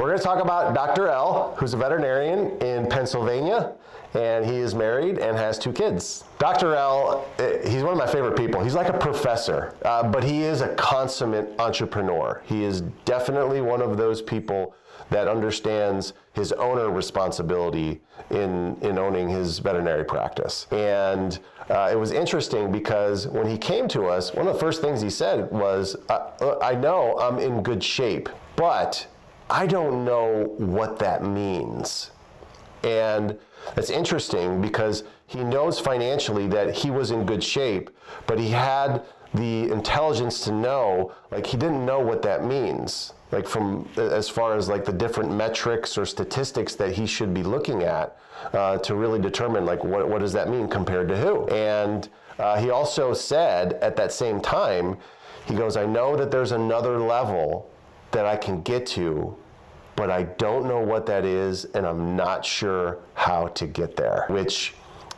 We're going to talk about Dr. L, who's a veterinarian in Pennsylvania, and he is married and has 2 kids. Dr. L, he's one of my favorite people. He's like a professor, but he is a consummate entrepreneur. He is definitely one of those people that understands his owner responsibility in owning his veterinary practice. And it was interesting because when he came to us, one of the first things he said was, I know I'm in good shape, but I don't know what that means. And it's interesting because he knows financially that he was in good shape, but he had the intelligence to know, like, he didn't know what that means, like from as far as like the different metrics or statistics that he should be looking at to really determine like what does that mean compared to who. And he also said at that same time, he goes, I know that there's another level that I can get to, but I don't know what that is, and I'm not sure how to get there, which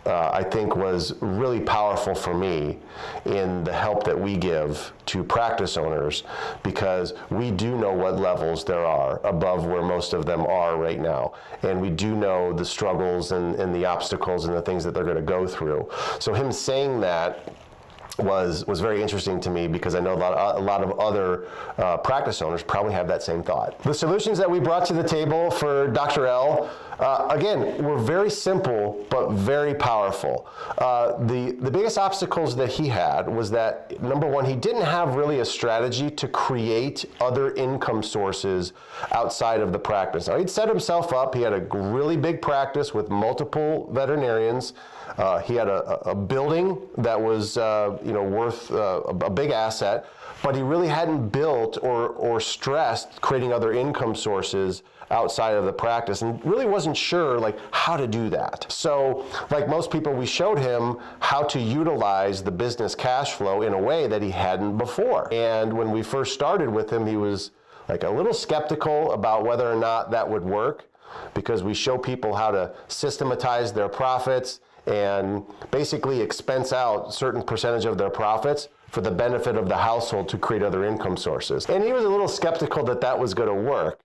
I think was really powerful for me in the help that we give to practice owners, because we do know what levels there are above where most of them are right now. And we do know the struggles and the obstacles and the things that they're going to go through. So him saying that was very interesting to me, because I know a lot of other practice owners probably have that same thought. The solutions that we brought to the table for Dr. L, again, were very simple but very powerful. The biggest obstacles that he had was that, number one, he didn't have really a strategy to create other income sources outside of the practice. Now, he'd set himself up. He had a really big practice with multiple veterinarians. He had a building that was worth a big asset, but he really hadn't built or stressed creating other income sources outside of the practice, and really wasn't sure like how to do that. So like most people, we showed him how to utilize the business cash flow in a way that he hadn't before. And when we first started with him, he was like a little skeptical about whether or not that would work, because we show people how to systematize their profits and basically expense out certain percentage of their profits for the benefit of the household to create other income sources. And he was a little skeptical that that was going to work.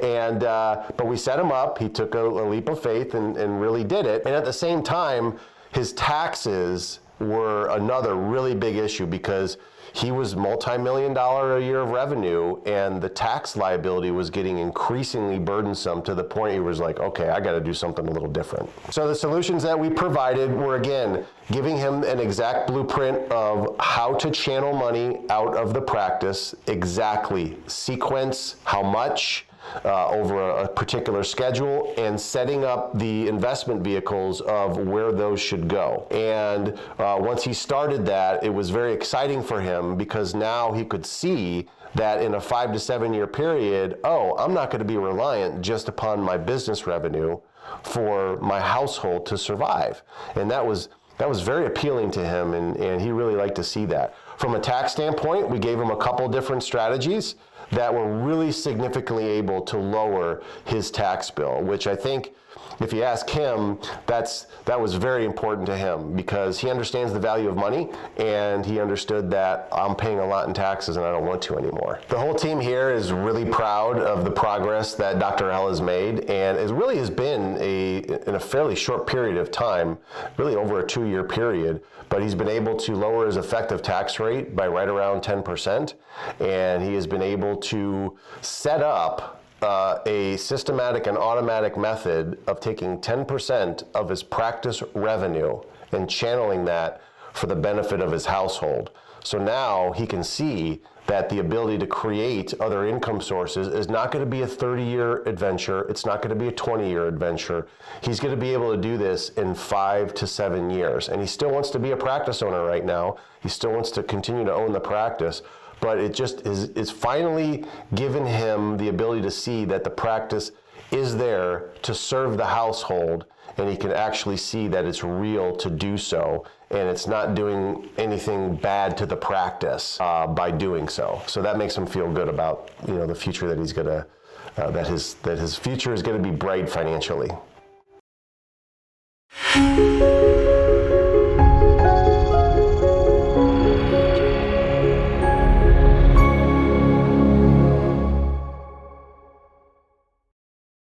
And but we set him up. He took a leap of faith and really did it. And at the same time, his taxes were another really big issue, because he was multi-million-dollar a year of revenue, and the tax liability was getting increasingly burdensome to the point he was like, okay, I got to do something a little different. So the solutions that we provided were, again, giving him an exact blueprint of how to channel money out of the practice, exactly, sequence, how much, over a particular schedule, and setting up the investment vehicles of where those should go. And once he started that, it was very exciting for him, because now he could see that in a 5 to 7 year period, I'm not going to be reliant just upon my business revenue for my household to survive. And that was very appealing to him, and he really liked to see that. From a tax standpoint, we gave him a couple different strategies that were really significantly able to lower his tax bill, which I think, if you ask him, that was very important to him, because he understands the value of money, and he understood that I'm paying a lot in taxes and I don't want to anymore. The whole team here is really proud of the progress that Dr. L has made, and it really has been in a fairly short period of time, really over a 2-year period, but he's been able to lower his effective tax rate by right around 10%, and he has been able to set up a systematic and automatic method of taking 10% of his practice revenue and channeling that for the benefit of his household. So now he can see that the ability to create other income sources is not going to be a 30-year adventure. It's not going to be a 20-year adventure. He's going to be able to do this in 5 to 7 years. And he still wants to be a practice owner right now. He still wants to continue to own the practice. But it just is finally given him the ability to see that the practice is there to serve the household, and he can actually see that it's real to do so, and it's not doing anything bad to the practice by doing so. So that makes him feel good about the future that he's gonna that his future is gonna be bright financially.